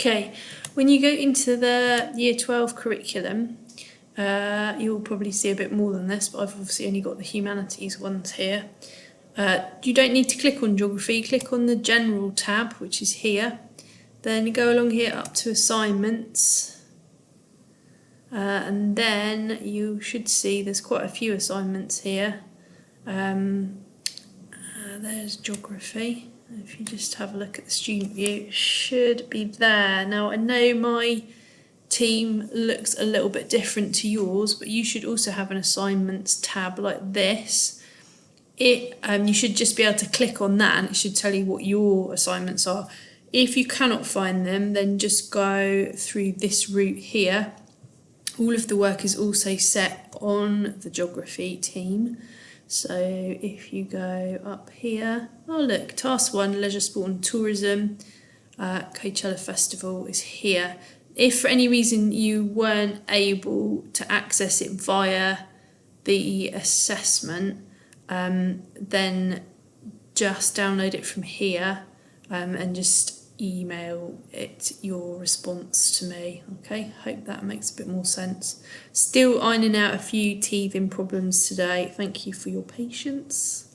Okay, when you go into the Year 12 curriculum, you'll probably see a bit more than this, but I've obviously only got the humanities ones here. You don't need to click on geography, click on the general tab, which is here. Then you go along here up to assignments. And then you should see there's quite a few assignments here. There's geography. If you just have a look at the student view, it should be there. Now I know my team looks a little bit different to yours, but you should also have an assignments tab like this. You should just be able to click on that and it should tell you what your assignments are. If you cannot find them, then just go through this route here. All of the work is also set on the geography team. So if you go up here, oh look, task 1, leisure, sport and tourism, Coachella Festival is here. If for any reason you weren't able to access it via the assessment, then just download it from here and just email it your response to me. Okay, hope that makes a bit more sense. Still ironing out a few teething problems today. Thank you for your patience.